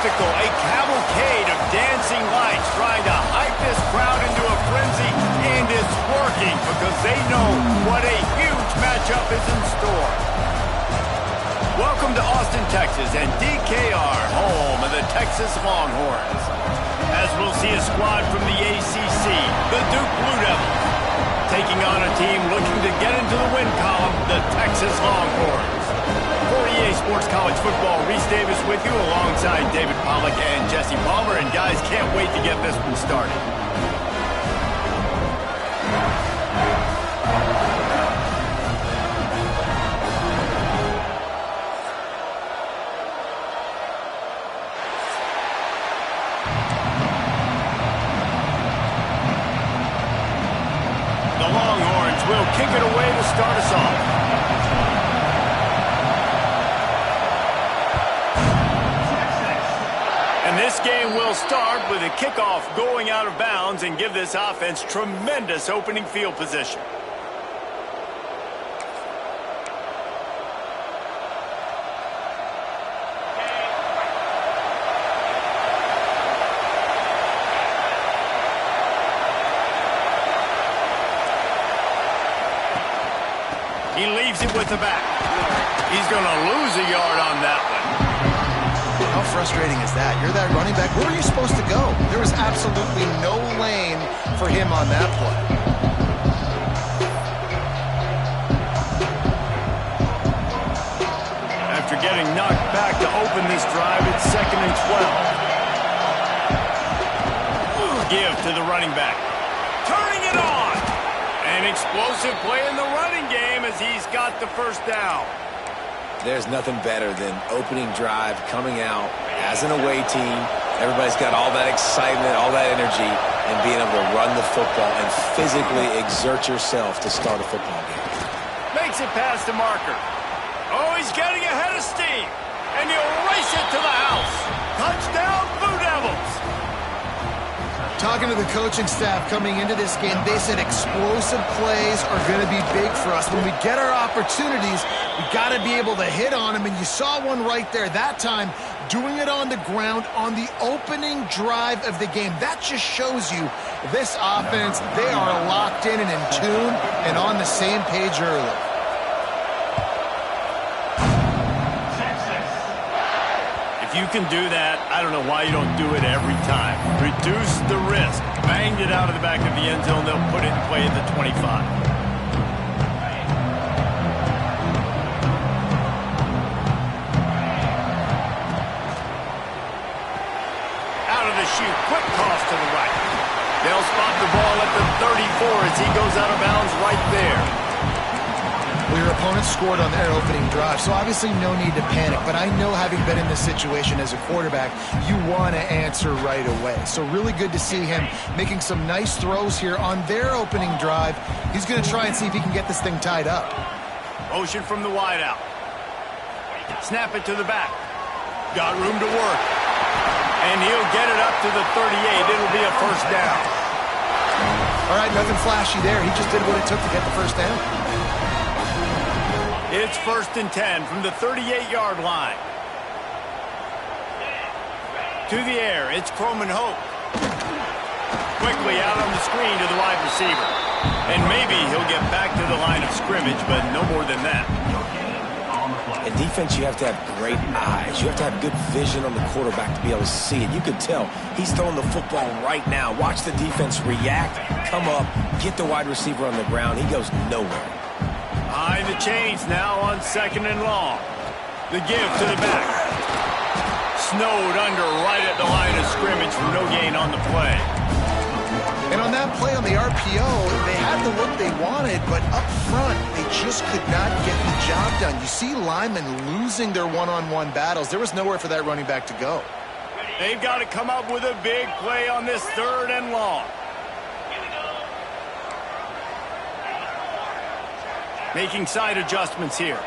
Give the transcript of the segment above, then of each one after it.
spectacle, a cavalcade of dancing lights trying to hype this crowd into a frenzy, and it's working because they know what a huge matchup is in store. Welcome to Austin, Texas, and DKR, home of the Texas Longhorns. As we'll see a squad from the ACC, the Duke Blue Devils, taking on a team looking to get into the win column, the Texas Longhorns. For EA Sports College Football, Reese Davis with you alongside David Pollack and Jesse Palmer. And guys, can't wait to get this one started. The Longhorns will kick it away to start us off. And this game will start with a kickoff going out of bounds and give this offense tremendous opening field position. He leaves it with the back. He's going to lose a yard on that one. How frustrating is that? You're that running back. Where were you supposed to go? There was absolutely no lane for him on that play. After getting knocked back to open this drive, it's 2nd and 12. Give to the running back. Turning it on. An explosive play in the running game as he's got the first down. There's nothing better than opening drive, coming out as an away team. Everybody's got all that excitement, all that energy, and being able to run the football and physically exert yourself to start a football game. Makes it past the marker. Oh, he's getting ahead of steam. And he'll race it to the house. Touchdown, Blue Devils. Talking to the coaching staff coming into this game, they said explosive plays are going to be big for us. When we get our opportunities, we got to be able to hit on them, and you saw one right there that time, doing it on the ground on the opening drive of the game. That just shows you this offense, they are locked in and in tune and on the same page early. If you can do that, I don't know why you don't do it every time. Reduce the risk. Banged it out of the back of the end zone. They'll put it in play at the 25. Out of the chute. Quick toss to the right. They'll spot the ball at the 34 as he goes out of bounds right there. Well, your opponent scored on their opening drive, so obviously no need to panic. But I know, having been in this situation as a quarterback, you want to answer right away. So really good to see him making some nice throws here on their opening drive. He's going to try and see if he can get this thing tied up. Motion from the wideout. Snap it to the back. Got room to work. And he'll get it up to the 38. It'll be a first down. All right, nothing flashy there. He just did what it took to get the first down. It's 1st and 10 from the 38-yard line. To the air, it's Croman Hope. Quickly out on the screen to the wide receiver. And maybe he'll get back to the line of scrimmage, but no more than that. In defense, you have to have great eyes. You have to have good vision on the quarterback to be able to see it. You can tell he's throwing the football right now. Watch the defense react, come up, get the wide receiver on the ground. He goes nowhere. Behind the chains now on 2nd and long. The give to the back. Snowed under right at the line of scrimmage for no gain on the play. And on that play on the RPO, they had the look they wanted, but up front, they just could not get the job done. You see linemen losing their one-on-one battles. There was nowhere for that running back to go. They've got to come up with a big play on this 3rd and long. Making side adjustments here.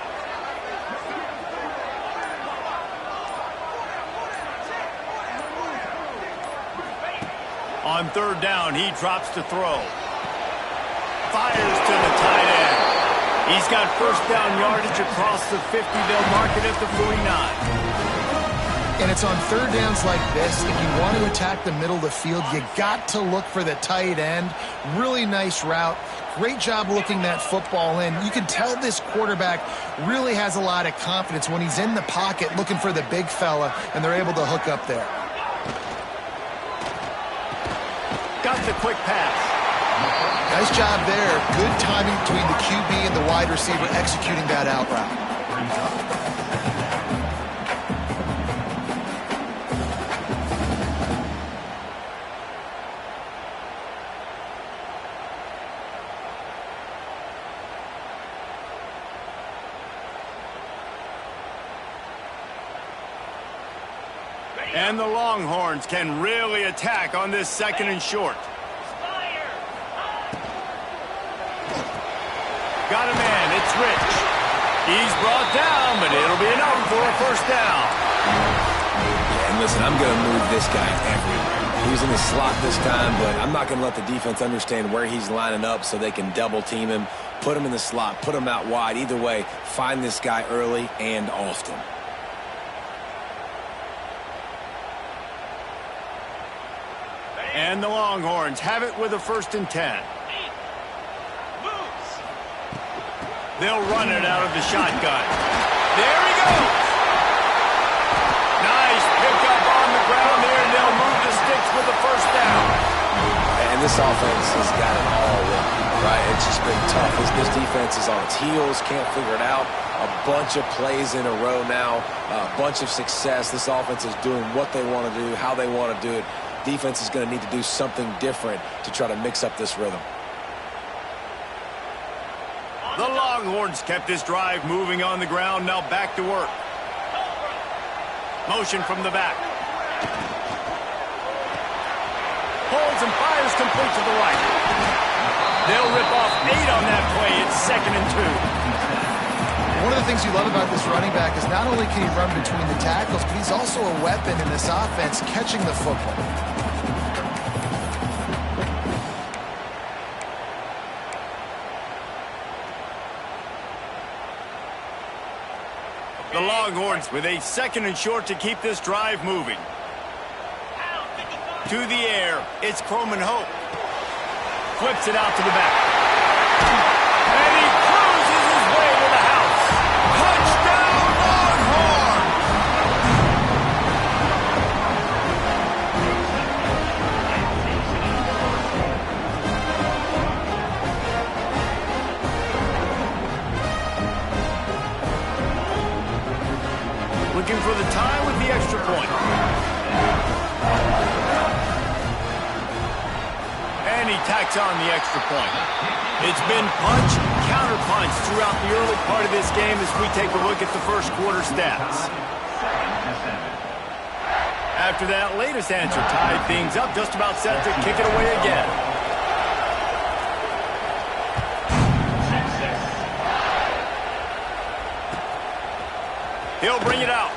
On 3rd down, he drops to throw. Fires to the tight end. He's got first down yardage across the 50. They'll mark it at the 49. And it's on third downs like this. If you want to attack the middle of the field, you got to look for the tight end. Really nice route. Great job looking that football in. You can tell this quarterback really has a lot of confidence when he's in the pocket looking for the big fella, and they're able to hook up there. Got the quick pass. Nice job there. Good timing between the QB and the wide receiver executing that out route. And the Longhorns can really attack on this second and short. Got a man, it's Rich. He's brought down, but it'll be enough for a first down. Yeah, and listen, I'm going to move this guy everywhere. He's in the slot this time, but I'm not going to let the defense understand where he's lining up so they can double team him, put him in the slot, put him out wide. Either way, find this guy early and often. And the Longhorns have it with a 1st and 10. They'll run it out of the shotgun. There he goes. Nice pickup on the ground there, and they'll move the sticks with the first down. And this offense has got it all wrong, right? It's just been tough. This defense is on its heels, can't figure it out. A bunch of plays in a row now, a bunch of success. This offense is doing what they want to do, how they want to do it. Defense is going to need to do something different to try to mix up this rhythm. The Longhorns kept this drive moving on the ground. Now back to work. Motion from the back. Holds and fires complete to the right. They'll rip off 8 on that play. It's 2nd and 2. One of the things you love about this running back is not only can he run between the tackles, but he's also a weapon in this offense catching the football. The Longhorns with a 2nd and short to keep this drive moving. To the air, it's Croman Hope. Flips it out to the back. And he cruises his way to the house. Touchdown, Longhorns! Looking for the tie with the extra point. And he tacks on the extra point. It's been punch, counter punch throughout the early part of this game as we take a look at the first quarter stats. After that latest answer tied things up, just about set to kick it away again. He'll bring it out.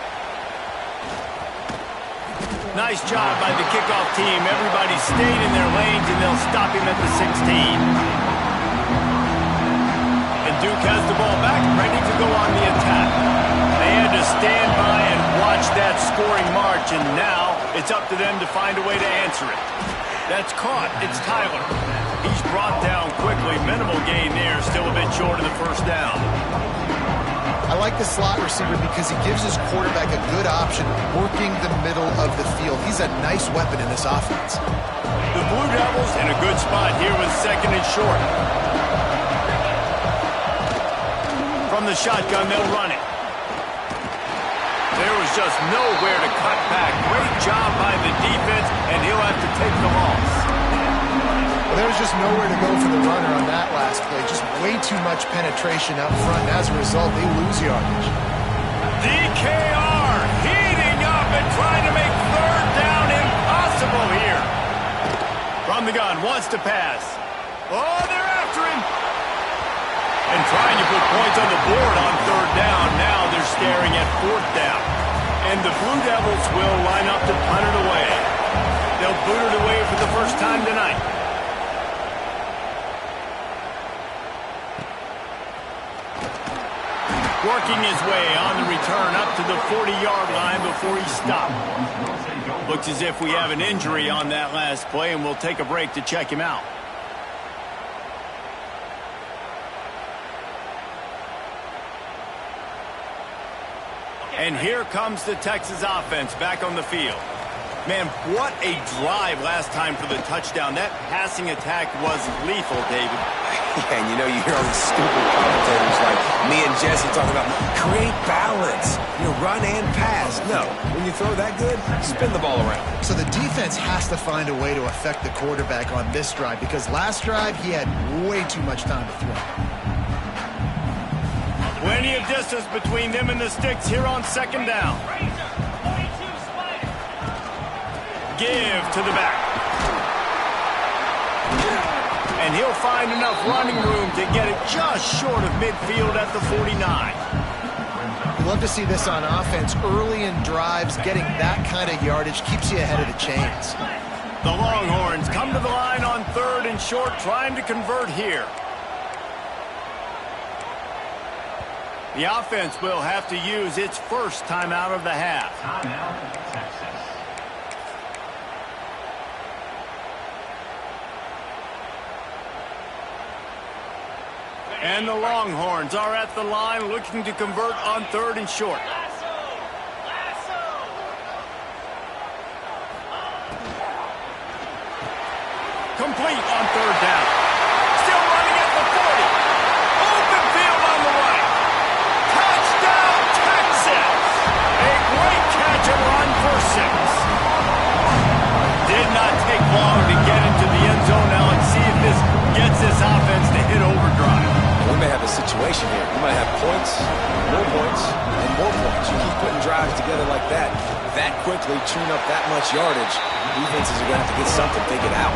Nice job by the kickoff team. Everybody stayed in their lanes, and they'll stop him at the 16. And Duke has the ball back, ready to go on the attack. They had to stand by and watch that scoring march, and now it's up to them to find a way to answer it. That's caught. It's Tyler. He's brought down quickly. Minimal gain there, still a bit short of the first down. I like the slot receiver because he gives his quarterback a good option working the middle of the field. He's a nice weapon in this offense. The Blue Devils in a good spot here with 2nd and short. From the shotgun, they'll run it. There was just nowhere to cut back. Great job by the defense, and he'll have to take the loss. Well, there was just nowhere to go for the runner on that last play. Just way too much penetration up front, and as a result, they lose yardage. DKR heating up and trying to make 3rd down impossible here. From the gun, wants to pass. Oh, they're after him. And trying to put points on the board on 3rd down. Now they're staring at 4th down. And the Blue Devils will line up to punt it away. They'll boot it away for the first time tonight. Working his way on the return up to the 40-yard line before he stopped. Looks as if we have an injury on that last play, and we'll take a break to check him out. And here comes the Texas offense back on the field. Man, what a drive last time for the touchdown. That passing attack was lethal, David. Yeah, and you hear all these stupid commentators like me and Jesse talking about create balance, run and pass. No, when you throw that good, spin the ball around. So the defense has to find a way to affect the quarterback on this drive because last drive he had way too much time to throw. Plenty of distance between them and the sticks here on second down. Give to the back. And he'll find enough running room to get it just short of midfield at the 49. You love to see this on offense. Early in drives, getting that kind of yardage keeps you ahead of the chains. The Longhorns come to the line on 3rd and short, trying to convert here. The offense will have to use its first timeout of the half. And the Longhorns are at the line looking to convert on 3rd and short. Complete on 3rd down. Still running at the 40. Open field on the right. Touchdown, Texas! A great catch and run for 6. Did not take long to get into the end zone. Now let's see if this gets this offense to hit overdrive. We may have a situation here. We might have points, and more points. You keep putting drives together like that quickly, tune up that much yardage, defenses are going to have to get something figured out.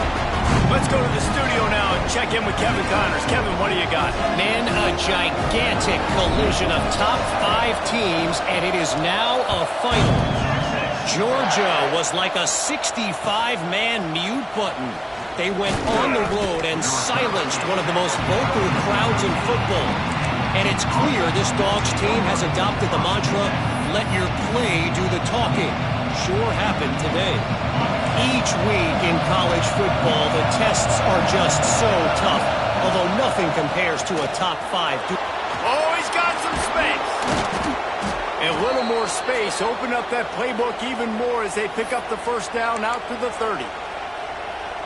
Let's go to the studio now and check in with Kevin Connors. Kevin, what do you got? Man, a gigantic collision of top 5 teams, and it is now a final. Georgia was like a 65-man mute button. They went on the road and silenced one of the most vocal crowds in football. And it's clear this Dogs team has adopted the mantra, let your play do the talking. Sure happened today. Each week in college football, the tests are just so tough, although nothing compares to a top 5. Oh, he's got some space. A little more space. Open up that playbook even more as they pick up the first down out to the 30.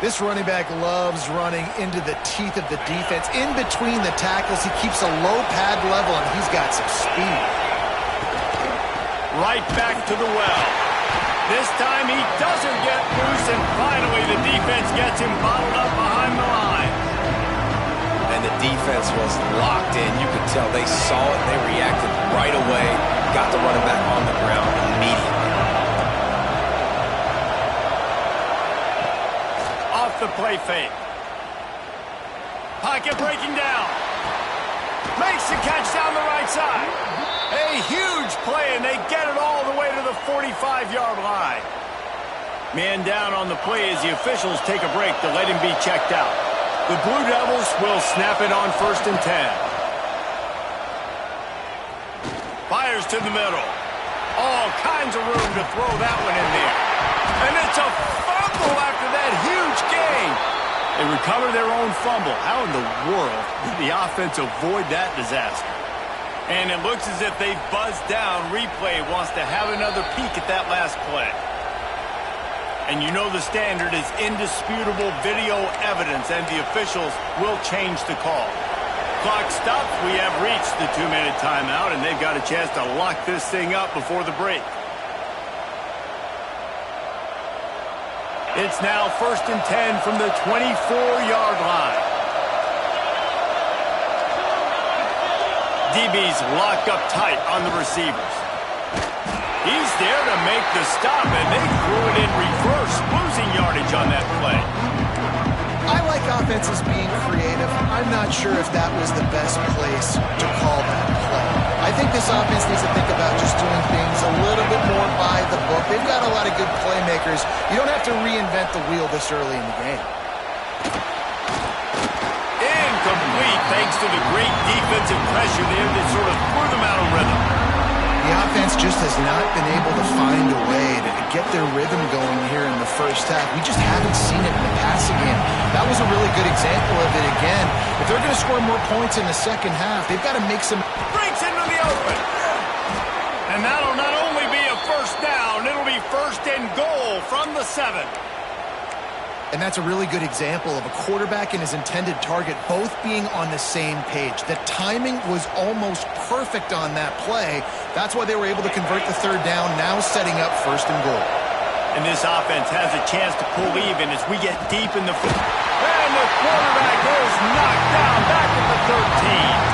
This running back loves running into the teeth of the defense. In between the tackles, he keeps a low pad level, and he's got some speed. Right back to the well. This time he doesn't get loose, and finally the defense gets him bottled up behind the line. And the defense was locked in. You could tell they saw it, they reacted right away, got the running back on the ground immediately. The play fake. Pocket breaking down. Makes the catch down the right side. A huge play, and they get it all the way to the 45-yard line. Man down on the play as the officials take a break to let him be checked out. The Blue Devils will snap it on 1st and 10. Fires to the middle. All kinds of room to throw that one in there. And it's a fumble after that huge gain. They recover their own fumble. How in the world did the offense avoid that disaster? And it looks as if they've buzzed down. Replay wants to have another peek at that last play. And you know the standard is indisputable video evidence, and the officials will change the call. Clock stops. We have reached the 2-minute timeout, and they've got a chance to lock this thing up before the break. It's now 1st and 10 from the 24-yard line. DB's locked up tight on the receivers. He's there to make the stop, and they threw it in reverse, losing yardage on that play. I like offenses being creative. I'm not sure if that was the best place to call that play. I think this offense needs to think about just doing things a little bit more by the book. They've got a lot of good playmakers. You don't have to reinvent the wheel this early in the game. Incomplete. thanks to the great defensive pressure there that sort of threw them out of rhythm. The offense just has not been able to find a way to get their rhythm going here in the first half. We just haven't seen it in the passing game. That was a really good example of it again. If they're going to score more points in the second half, they've got to make some... Breaks into the open. And that'll not only be a first down, it'll be first and goal from the 7. And that's a really good example of a quarterback and his intended target both being on the same page. The timing was almost perfect on that play. That's why they were able to convert the third down, now setting up first and goal. And this offense has a chance to pull even as we get deep in the field. And the quarterback is knocked down back at the 13.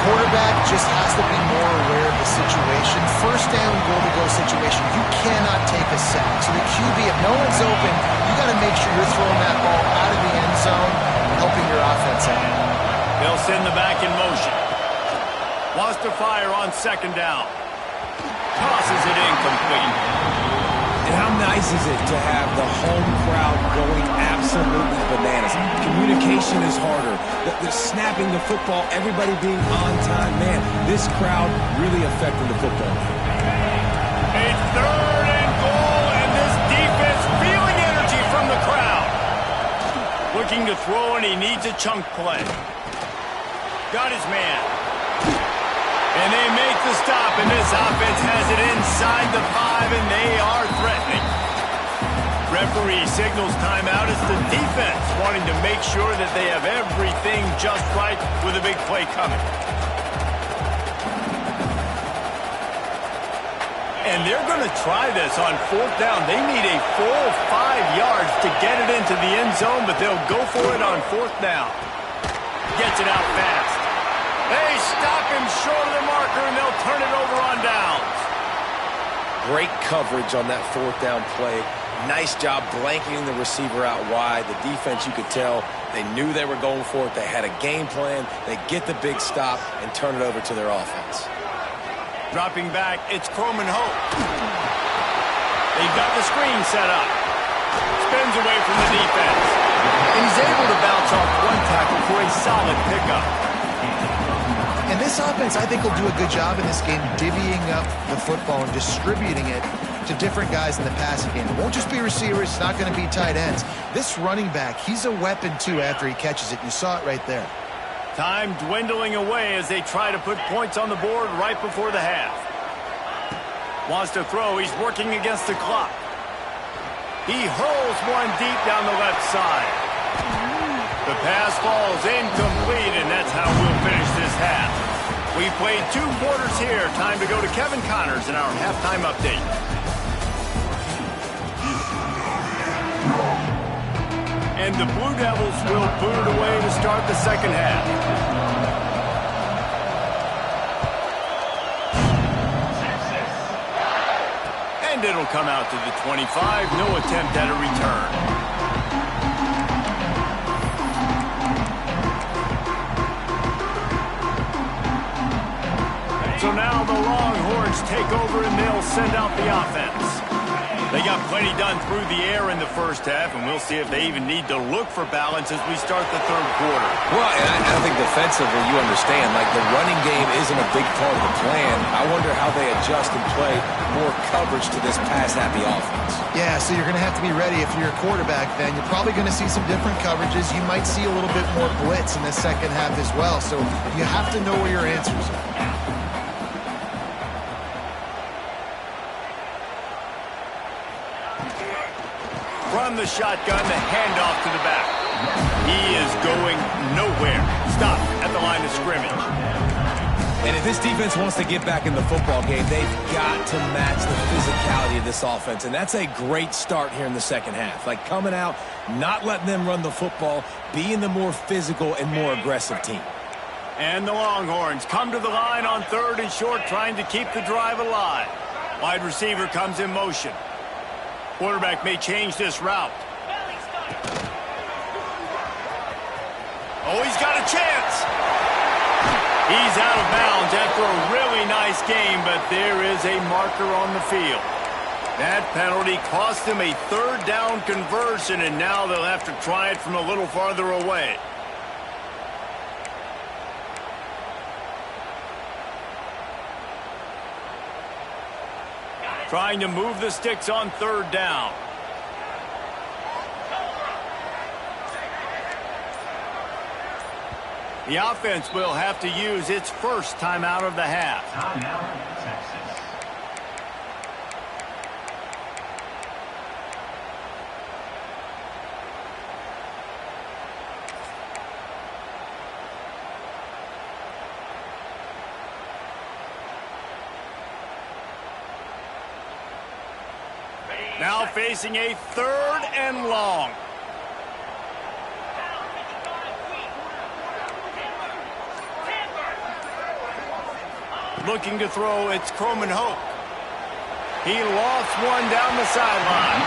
Quarterback just has to be more aware of the situation. First down, goal-to-go situation. You cannot take a sack. So the QB, if no one's open, you got to make sure you're throwing that ball out of the end zone and helping your offense out. They'll send the back in motion. Wants to fire on second down. Tosses it incomplete. And how nice is it to have the home crowd going absolutely bananas? Communication is harder. The snapping the football, everybody being on time. Man, this crowd really affecting the football. A third and goal, and this defense feeling energy from the crowd. Looking to throw, and he needs a chunk play. Got his man. And they make the stop, and this offense has it inside the 5, and they are threatening. Referee signals timeout. It's the defense wanting to make sure that they have everything just right with a big play coming. And they're going to try this on fourth down. They need a full 5 yards to get it into the end zone, but they'll go for it on fourth down. Gets it out fast. They stop him short of the marker, and they'll turn it over on downs. Great coverage on that fourth down play. Nice job blanketing the receiver out wide. The defense, you could tell, they knew they were going for it. They had a game plan. They get the big stop and turn it over to their offense. Dropping back, it's Croman Hope. They've got the screen set up. Spins away from the defense. And he's able to bounce off one tackle for a solid pickup. And this offense, I think, will do a good job in this game divvying up the football and distributing it to different guys in the passing game. It won't just be receivers. It's not going to be tight ends. This running back, he's a weapon, too, after he catches it. You saw it right there. Time dwindling away as they try to put points on the board right before the half. Wants to throw. He's working against the clock. He hurls one deep down the left side. The pass falls incomplete, and that's how we'll finish this half. We played 2 quarters here. Time to go to Kevin Connors in our halftime update. And the Blue Devils will boot it away to start the second half. And it'll come out to the 25. No attempt at a return. So now the Longhorns take over and they'll send out the offense. They got plenty done through the air in the first half, and we'll see if they even need to look for balance as we start the third quarter. Well, and I think defensively, you understand, like the running game isn't a big part of the plan. I wonder how they adjust and play more coverage to this pass-happy offense. Yeah, so you're going to have to be ready if you're a quarterback then. You're probably going to see some different coverages. You might see a little bit more blitz in the second half as well. So you have to know where your answers are. From the shotgun, the handoff to the back. He is going nowhere. Stop at the line of scrimmage. And if this defense wants to get back in the football game, they've got to match the physicality of this offense. And that's a great start here in the second half. Like coming out, not letting them run the football, being the more physical and more aggressive team. And the Longhorns come to the line on third and short, trying to keep the drive alive. Wide receiver comes in motion. Quarterback may change this route. Oh, he's got a chance. He's out of bounds after a really nice game, but there is a marker on the field. That penalty cost him a third down conversion, and now they'll have to try it from a little farther away. Trying to move the sticks on third down. The offense will have to use its first timeout of the half. Timeout, Texas. Now facing a third and long. Looking to throw, it's Croman Hope. He lost one down the sideline.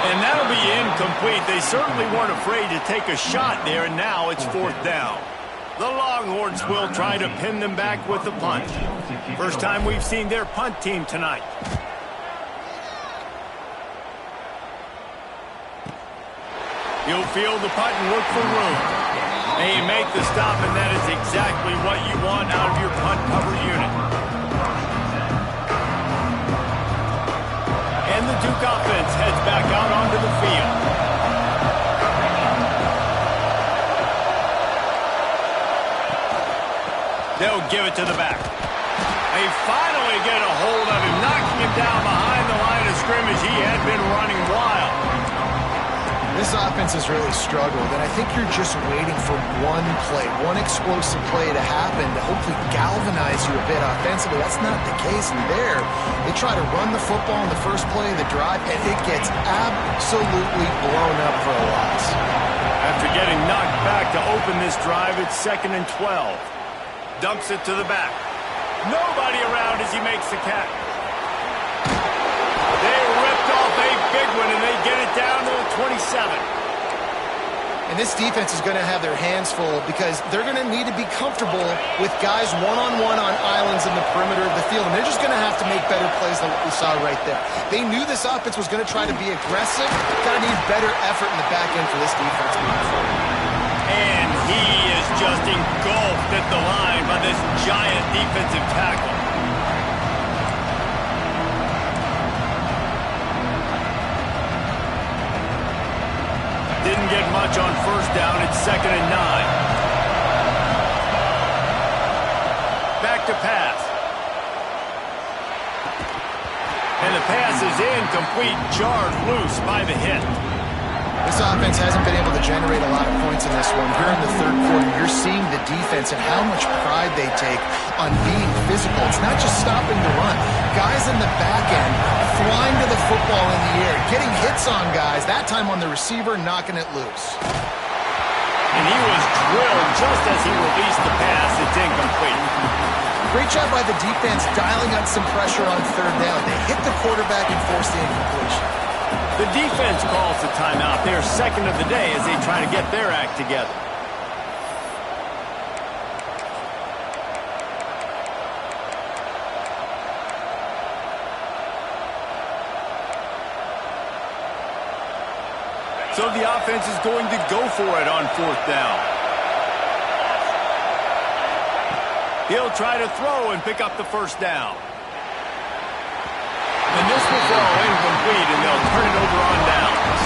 And that'll be incomplete. They certainly weren't afraid to take a shot there, and now it's fourth down. The Longhorns will try to pin them back with the punt. First time we've seen their punt team tonight. You'll field the punt and look for room. And you make the stop, and that is exactly what you want out of your punt cover unit. And the Duke offense heads back out onto the field. They'll give it to the back. They finally get a hold of him, knocking him down behind the line of scrimmage. He had been running wild. This offense has really struggled, and I think you're just waiting for one play, one explosive play to happen to hopefully galvanize you a bit offensively. That's not the case, and there, they try to run the football in the first play of the drive, and it gets absolutely blown up for a loss. After getting knocked back to open this drive, it's 2nd and 12. Dumps it to the back. Nobody around as he makes the catch. They ripped off a big one, and they get it down to the 27. And this defense is going to have their hands full because they're going to need to be comfortable with guys one-on-one on islands in the perimeter of the field, and they're just going to have to make better plays than what we saw right there. They knew this offense was going to try to be aggressive. Got to need better effort in the back end for this defense moving forward. And he is just engulfed at the line by this giant defensive tackle. Didn't get much on first down. It's 2nd and 9. Back to pass. And the pass is incomplete, jarred loose by the hit. This offense hasn't been able to generate a lot of points in this one. Here in the third quarter, you're seeing the defense and how much pride they take on being physical. It's not just stopping the run. Guys in the back end flying to the football in the air, getting hits on guys, that time on the receiver, knocking it loose. And he was drilled just as he released the pass. It's incomplete. Great job by the defense dialing up some pressure on third down. They hit the quarterback and forced the incompletion. The defense calls the timeout. They're second of the day as they try to get their act together. So the offense is going to go for it on fourth down. He'll try to throw and pick up the first down. And this will fall incomplete, and they'll turn it over on downs.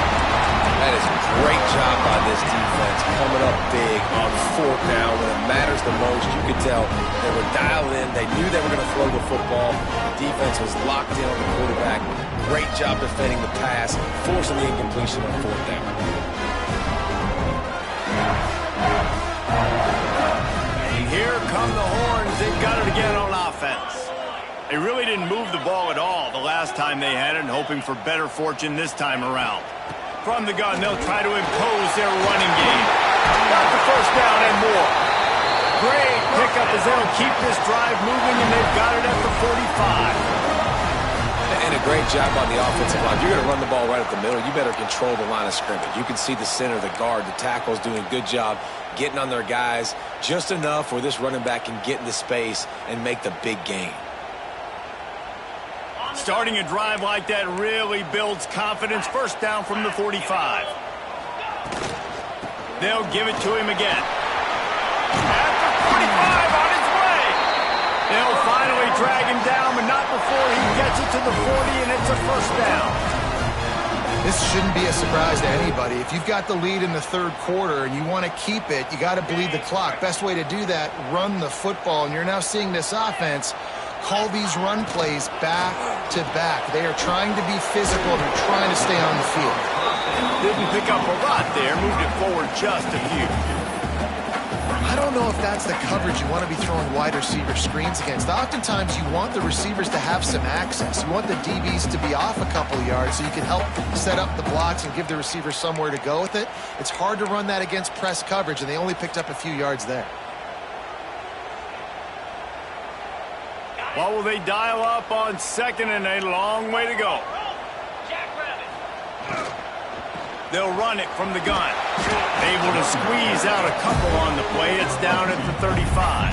That is a great job by this defense, coming up big on fourth down when it matters the most. You could tell they were dialed in. They knew they were going to throw the football. The defense was locked in on the quarterback. Great job defending the pass, forcing the incompletion on fourth down. And here come the horns. They've got it again on offense. They really didn't move the ball at all the last time they had it, and hoping for better fortune this time around. From the gun, they'll try to impose their running game. Got the first down and more. Great pickup as they'll keep this drive moving, and they've got it at the 45. And a great job on the offensive line. If you're going to run the ball right at the middle, you better control the line of scrimmage. You can see the center, the guard, the tackles doing a good job getting on their guys just enough where this running back can get into space and make the big gain. Starting a drive like that really builds confidence. First down from the 45. They'll give it to him again. At the 45 on his way. They'll find finally drag him down, but not before he gets it to the 40, and it's a first down. This shouldn't be a surprise to anybody. If you've got the lead in the third quarter and you want to keep it, you got to bleed the clock. Best way to do that, run the football. And you're now seeing this offense call these run plays back to back. They are trying to be physical. They're trying to stay on the field. Didn't pick up a lot there. Moved it forward just a few. I don't know if that's the coverage you want to be throwing wide receiver screens against. Oftentimes, you want the receivers to have some access. You want the DBs to be off a couple yards so you can help set up the blocks and give the receiver somewhere to go with it. It's hard to run that against press coverage, and they only picked up a few yards there. What will they dial up on second and a long way to go? They'll run it from the gun. Able to squeeze out a couple on the play. It's down at the 35.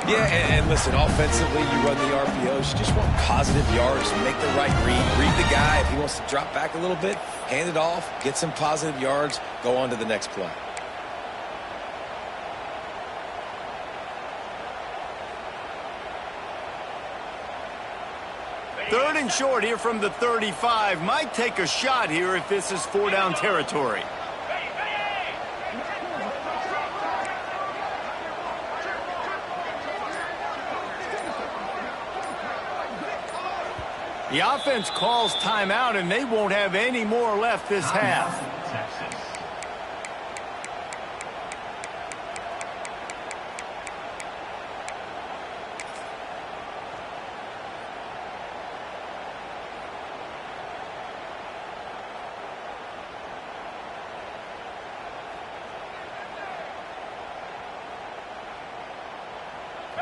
Yeah, and listen, offensively, you run the RPOs. You just want positive yards, make the right read. Read the guy. If he wants to drop back a little bit, hand it off, get some positive yards, go on to the next play. Third and short here from the 35. Might take a shot here if this is 4-down territory. The offense calls timeout, and they won't have any more left this half.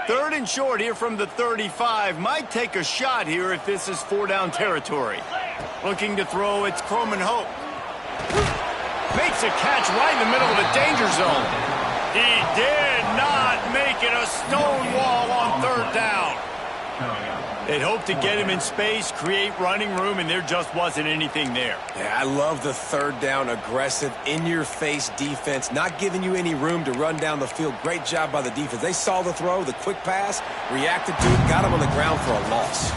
Third and short here from the 35. Might take a shot here if this is 4-down territory. Looking to throw, it's Croman Hope. Makes a catch right in the middle of the danger zone. He did not make it a stone wall on third down. They'd hoped to get him in space, create running room, and there just wasn't anything there. Yeah, I love the third down, aggressive, in-your-face defense, not giving you any room to run down the field. Great job by the defense. They saw the throw, the quick pass, reacted to it, got him on the ground for a loss.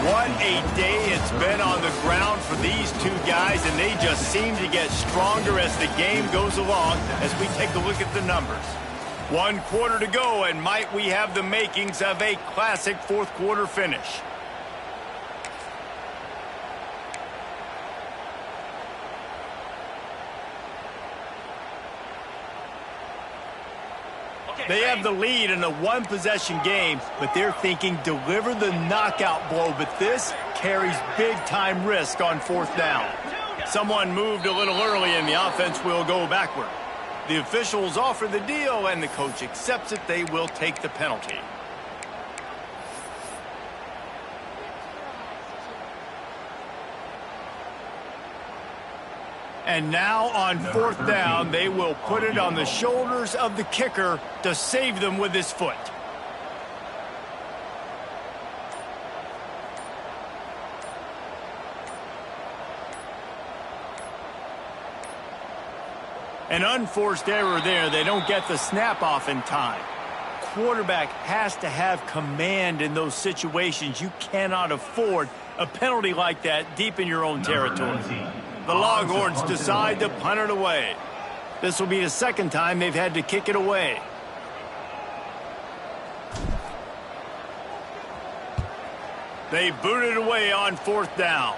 What a day it's been on the ground for these two guys, and they just seem to get stronger as the game goes along as we take a look at the numbers. 1 quarter to go, and might we have the makings of a classic fourth quarter finish. They have the lead in a one-possession game, but they're thinking deliver the knockout blow, but this carries big-time risk on fourth down. Someone moved a little early, and the offense will go backward. The officials offer the deal, and the coach accepts it. They will take the penalty. And now on fourth down, they will put it on the shoulders of the kicker to save them with his foot. An unforced error there. They don't get the snap off in time. Quarterback has to have command in those situations. You cannot afford a penalty like that deep in your own territory. The Longhorns decide to punt it away. This will be the second time they've had to kick it away. They boot it away on fourth down.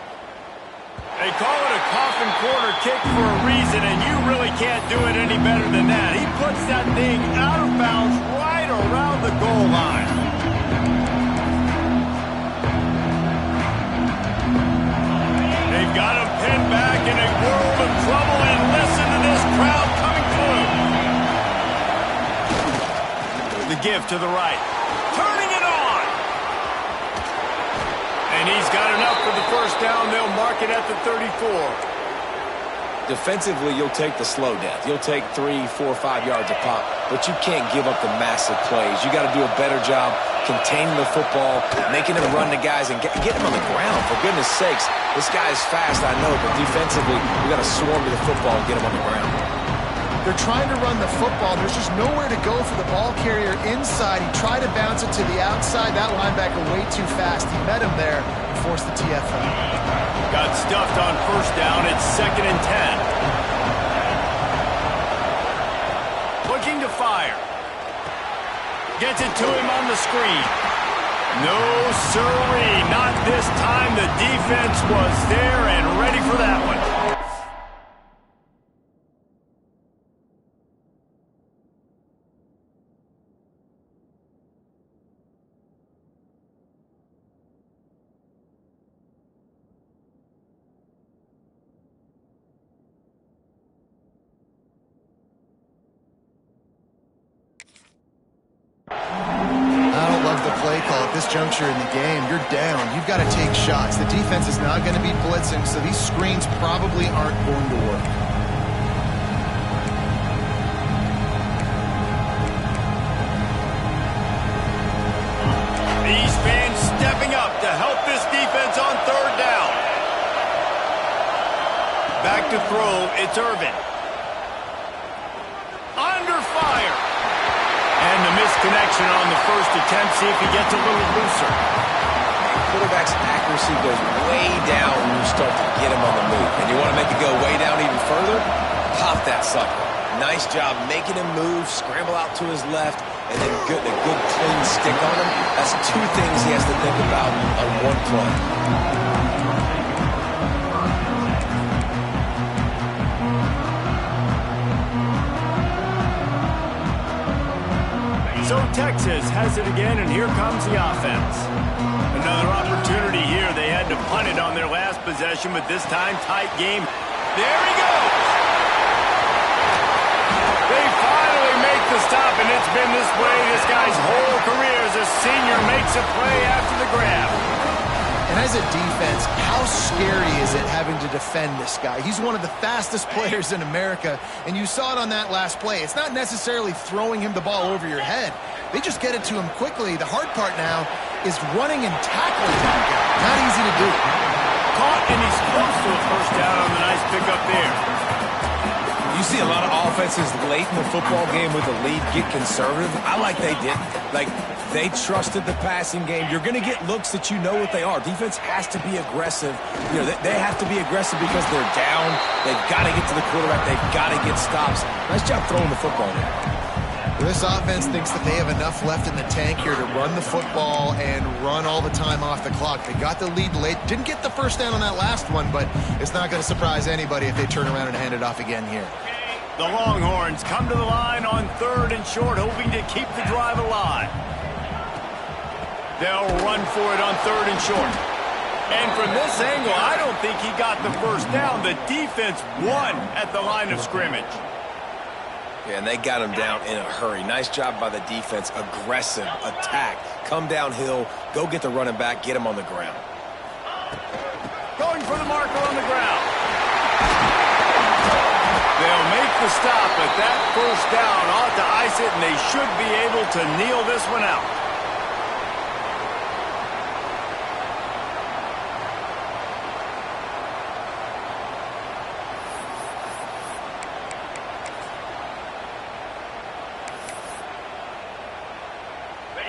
They call it a coffin corner kick for a reason, and you really can't do it any better than that. He puts that thing out of bounds right around the goal line. They've got him pinned back in a world of trouble, and listen to this crowd coming through. The give to the right. Turning it on. And he's got enough for the first down. They'll mark it at the 34. Defensively, you'll take the slow death. You'll take 3, 4, 5 yards a pop, but you can't give up the massive plays. You got to do a better job containing the football, making him run the guys, and get him on the ground. For goodness sakes, this guy is fast, I know, but defensively, we got to swarm to the football and get him on the ground. They're trying to run the football. There's just nowhere to go for the ball carrier inside. He tried to bounce it to the outside. That linebacker way too fast. He met him there and forced the TFL. Got stuffed on first down. It's 2nd and 10. Looking to fire. Gets it to him on the screen. No, sirree. Not this time. The defense was there and ready for that one. I don't love the play call at this juncture in the game. You're down. You've got to take shots. The defense is not going to be blitzing, so these screens probably aren't going to work. These fans stepping up to help this defense on 3rd down. Back to throw. It's Irvin. Under fire. And the missed connection on the first attempt. See if he gets a little looser. Quarterback's accuracy goes way down when you start to get him on the move. And you want to make it go way down even further? Pop that sucker. Nice job making him move, scramble out to his left, and then get a good clean stick on him. That's 2 things he has to think about on one play. So Texas has it again, and here comes the offense. Another opportunity here. They had to punt it on their last possession, but this time tight game. There he goes. They finally make the stop, and it's been this way this guy's whole career as a senior makes a play after the grab. And as a defense, how scary is it having to defend this guy? He's one of the fastest players in America, and you saw it on that last play. It's not necessarily throwing him the ball over your head. They just get it to him quickly. The hard part now is running and tackling that guy. Not easy to do. Caught, and he's close to a first down on the nice pickup there. You see a lot of offenses late in the football game with the lead get conservative. I like they didn't. Like, they trusted the passing game. You're going to get looks that you know what they are. Defense has to be aggressive. You know, they have to be aggressive because they're down. They've got to get to the quarterback. They've got to get stops. Nice job throwing the football there. This offense thinks that they have enough left in the tank here to run the football and run all the time off the clock. They got the lead late. Didn't get the first down on that last one, but it's not going to surprise anybody if they turn around and hand it off again here. The Longhorns come to the line on 3rd and short, hoping to keep the drive alive. They'll run for it on 3rd and short. And from this angle, I don't think he got the first down. The defense won at the line of scrimmage. Yeah, and they got him down in a hurry. Nice job by the defense. Aggressive, attack, come downhill, go get the running back, get him on the ground. Going for the marker on the ground. They'll make the stop, but that first down ought to ice it, and they should be able to kneel this one out.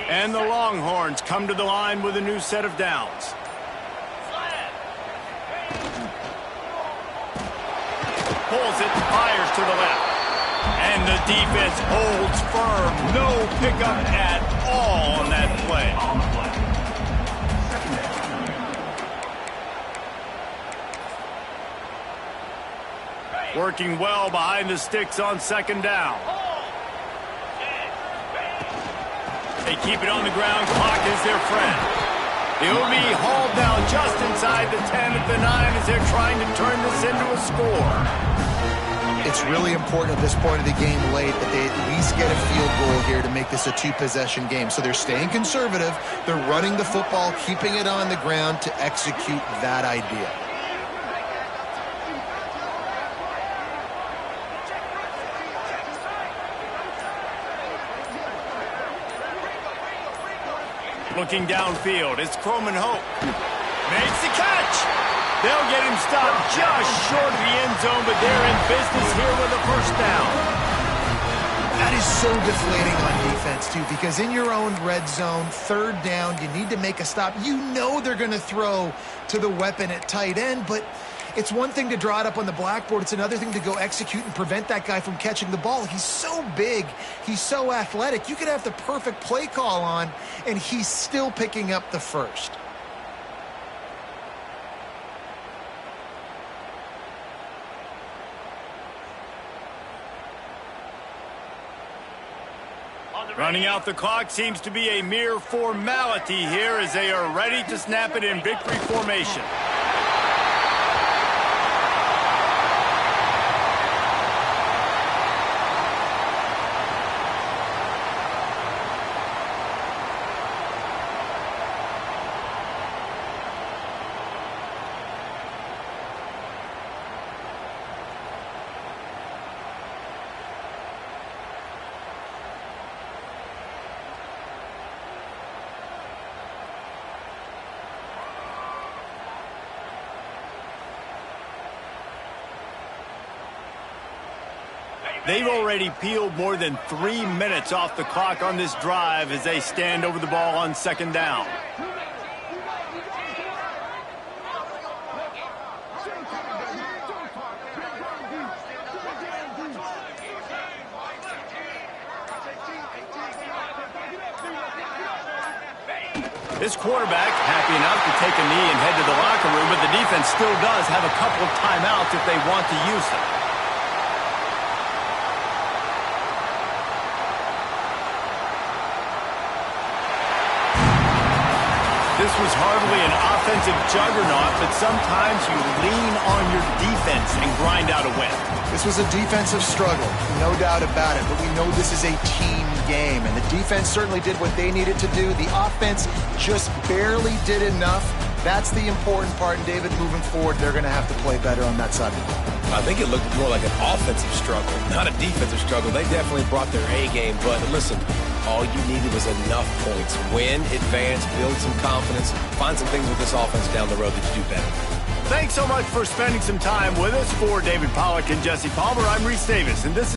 And the Longhorns come to the line with a new set of downs. Pulls it, fires to the left. And the defense holds firm. No pickup at all on that play. Working well behind the sticks on 2nd down. They keep it on the ground. Clock is their friend. He'll be hauled down just inside the 10 at the 9 as they're trying to turn this into a score. It's really important at this point of the game late that they at least get a field goal here to make this a 2-possession game. So they're staying conservative. They're running the football, keeping it on the ground to execute that idea. Looking downfield, it's Croman Hope. Makes the catch. They'll get him stopped just short of the end zone, but they're in business here with a first down. That is so deflating on defense, too, because in your own red zone, third down, you need to make a stop. You know they're going to throw to the weapon at tight end, but it's one thing to draw it up on the blackboard. It's another thing to go execute and prevent that guy from catching the ball. He's so big. He's so athletic. You could have the perfect play call on, and he's still picking up the first. Running out the clock seems to be a mere formality here as they are ready to snap it in victory formation. They've already peeled more than 3 minutes off the clock on this drive as they stand over the ball on second down. This quarterback happy enough to take a knee and head to the locker room, but the defense still does have a couple of timeouts if they want to use them. This was hardly an offensive juggernaut, but sometimes you lean on your defense and grind out a win. This was a defensive struggle, no doubt about it, but we know this is a team game, and the defense certainly did what they needed to do. The offense just barely did enough. That's the important part, and David, moving forward, they're going to have to play better on that side of the ball. I think it looked more like an offensive struggle, not a defensive struggle. They definitely brought their A game, but listen, all you needed was enough points. Win, advance, build some confidence, find some things with this offense down the road that you do better. Thanks so much for spending some time with us. For David Pollack and Jesse Palmer, I'm Reese Davis, and this is